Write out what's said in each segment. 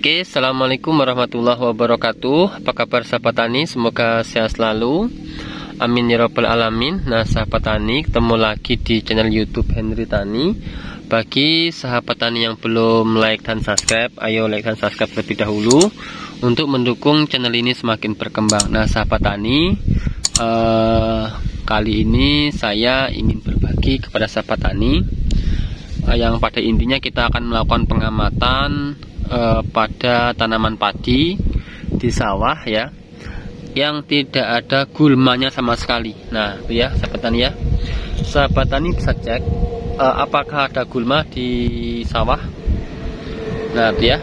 Oke, assalamualaikum warahmatullahi wabarakatuh. Apa kabar sahabat tani? Semoga sehat selalu. Amin ya rabbal alamin. Nah sahabat tani, ketemu lagi di channel YouTube Henry Tani. Bagi sahabat tani yang belum like dan subscribe, ayo like dan subscribe terlebih dahulu untuk mendukung channel ini semakin berkembang. Nah sahabat tani, kali ini saya ingin berbagi kepada sahabat tani yang pada intinya kita akan melakukan pengamatan pada tanaman padi di sawah ya, yang tidak ada gulmanya sama sekali. Nah itu ya sahabat tani ya, sahabat tani bisa cek apakah ada gulma di sawah. Nah itu ya,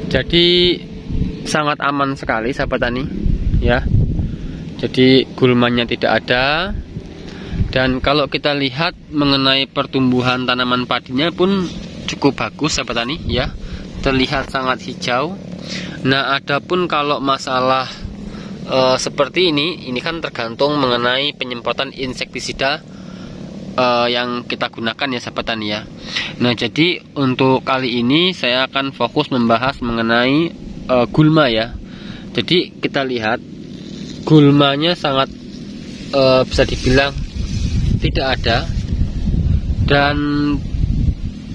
jadi sangat aman sekali sahabat tani ya, jadi gulmanya tidak ada. Dan kalau kita lihat mengenai pertumbuhan tanaman padinya pun cukup bagus sahabat tani ya, terlihat sangat hijau. Nah adapun kalau masalah seperti ini kan tergantung mengenai penyemprotan insektisida yang kita gunakan ya sahabat tani ya. Nah jadi untuk kali ini saya akan fokus membahas mengenai gulma ya. Jadi kita lihat gulmanya sangat bisa dibilang tidak ada, dan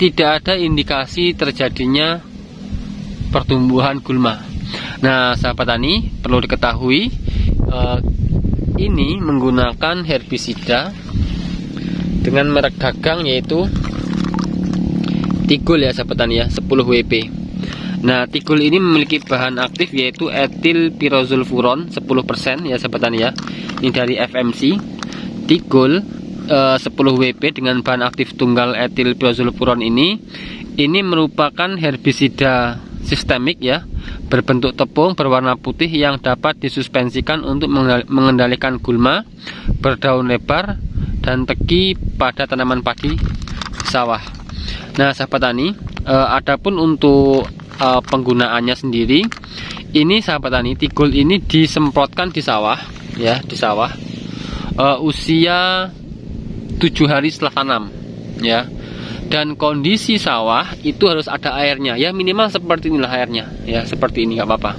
tidak ada indikasi terjadinya pertumbuhan gulma. Nah sahabat tani perlu diketahui, ini menggunakan herbisida dengan merek dagang yaitu Tigul ya sahabat tani ya, 10 WP. Nah Tigul ini memiliki bahan aktif yaitu etil pirozulfuron 10% ya sahabat tani ya. Ini dari FMC. Tigul 10 WP dengan bahan aktif tunggal etil pirozulfuron ini merupakan herbisida sistemik ya, berbentuk tepung berwarna putih yang dapat disuspensikan untuk mengendalikan gulma, berdaun lebar, dan teki pada tanaman padi sawah. Nah sahabat tani, adapun untuk penggunaannya sendiri, ini sahabat tani, Tigul ini disemprotkan di sawah ya, di sawah usia 7 hari setelah tanam ya, dan kondisi sawah itu harus ada airnya ya, minimal seperti inilah airnya ya, seperti ini nggak apa-apa.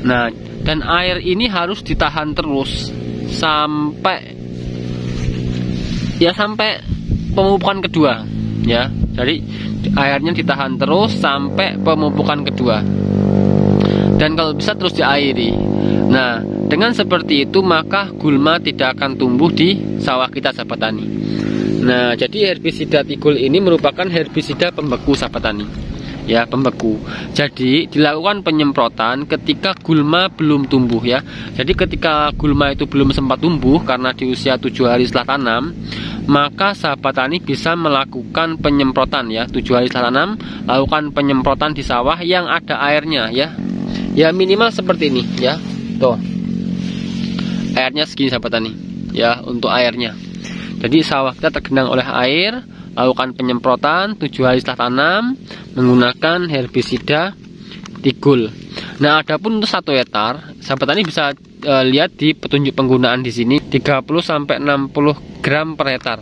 Nah dan air ini harus ditahan terus sampai pemupukan kedua ya, jadi airnya ditahan terus sampai pemupukan kedua, dan kalau bisa terus diairi. Nah dengan seperti itu maka gulma tidak akan tumbuh di sawah kita sahabat tani. Nah jadi herbisida Tigul ini merupakan herbisida pembeku sahabat tani ya, pembeku. Jadi dilakukan penyemprotan ketika gulma belum tumbuh ya. Jadi ketika gulma itu belum sempat tumbuh karena di usia 7 hari setelah tanam, maka sahabat tani bisa melakukan penyemprotan ya, 7 hari setelah tanam lakukan penyemprotan di sawah yang ada airnya ya. Ya minimal seperti ini ya. Tuh. Airnya segini sahabat tani ya, untuk airnya. Jadi sawah kita tergenang oleh air, lakukan penyemprotan 7 hari setelah tanam menggunakan herbisida Tigul. Nah adapun untuk 1 hektar sahabat tani bisa lihat di petunjuk penggunaan di sini 30 sampai 60 gram per hektar.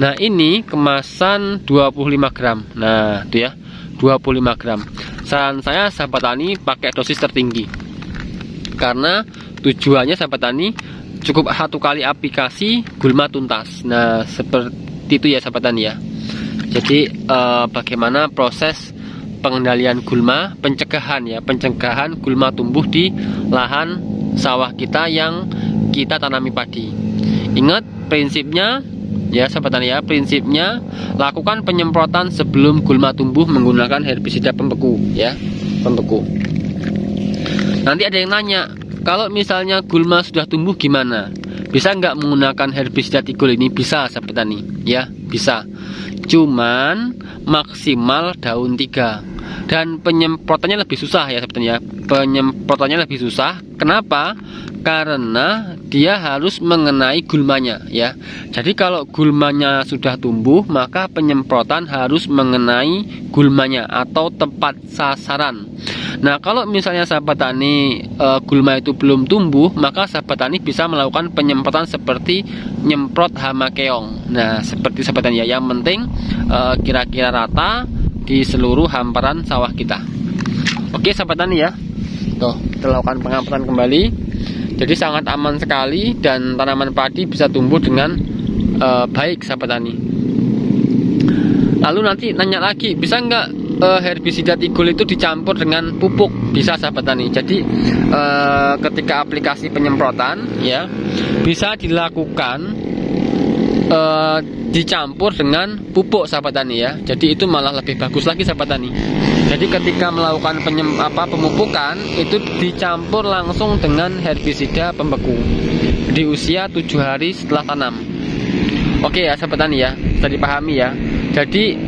Nah ini kemasan 25 gram. Nah itu ya, 25 gram. Saran saya sahabat tani pakai dosis tertinggi, karena tujuannya sahabat tani cukup 1 kali aplikasi gulma tuntas. Nah seperti itu ya sahabat tani ya. Jadi bagaimana proses pengendalian gulma, pencegahan ya, pencegahan gulma tumbuh di lahan sawah kita yang kita tanami padi. Ingat prinsipnya ya sahabat tani ya, prinsipnya lakukan penyemprotan sebelum gulma tumbuh menggunakan herbisida pembeku ya, pembeku. Nanti ada yang nanya, kalau misalnya gulma sudah tumbuh gimana? Bisa nggak menggunakan herbisida Tigul ini? Bisa sahabat tani ya, bisa. Cuman maksimal daun 3, dan penyemprotannya lebih susah ya sahabat tani ya. Penyemprotannya lebih susah. Kenapa? Karena dia harus mengenai gulmanya ya. Jadi kalau gulmanya sudah tumbuh maka penyemprotan harus mengenai gulmanya atau tepat sasaran. Nah kalau misalnya sahabat tani gulma itu belum tumbuh, maka sahabat tani bisa melakukan penyemprotan seperti nyemprot hama keong. Nah seperti sahabat tani ya, yang penting kira-kira rata, di seluruh hamparan sawah kita. Oke sahabat tani ya, tuh kita lakukan pengamatan kembali. Jadi sangat aman sekali dan tanaman padi bisa tumbuh dengan baik sahabat tani. Lalu nanti nanya lagi, bisa nggak herbisida Tigul itu dicampur dengan pupuk? Bisa sahabat tani. Jadi ketika aplikasi penyemprotan ya, bisa dilakukan dicampur dengan pupuk sahabat tani ya. Jadi itu malah lebih bagus lagi sahabat tani. Jadi ketika melakukan pemupukan itu dicampur langsung dengan herbisida pembeku di usia 7 hari setelah tanam. Oke ya sahabat tani ya, bisa dipahami ya. Jadi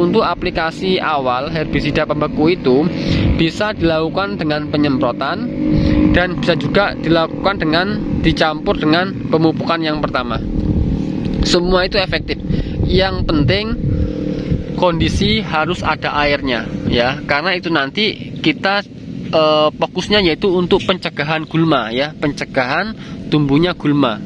untuk aplikasi awal herbisida pembeku itu bisa dilakukan dengan penyemprotan dan bisa juga dilakukan dengan dicampur dengan pemupukan yang pertama. Semua itu efektif. Yang penting kondisi harus ada airnya ya, karena itu nanti kita fokusnya yaitu untuk pencegahan gulma ya, pencegahan tumbuhnya gulma.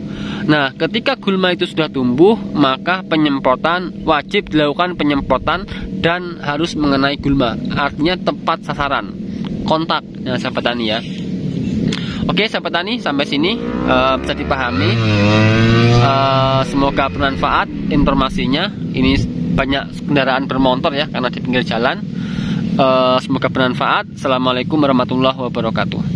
Nah, ketika gulma itu sudah tumbuh, maka penyemprotan wajib dilakukan penyemprotan dan harus mengenai gulma. Artinya tepat sasaran, kontak ya sahabat tani ya. Oke sahabat tani, sampai sini bisa dipahami. Semoga bermanfaat informasinya. Ini banyak kendaraan bermotor ya, karena di pinggir jalan. Semoga bermanfaat. Assalamualaikum warahmatullahi wabarakatuh.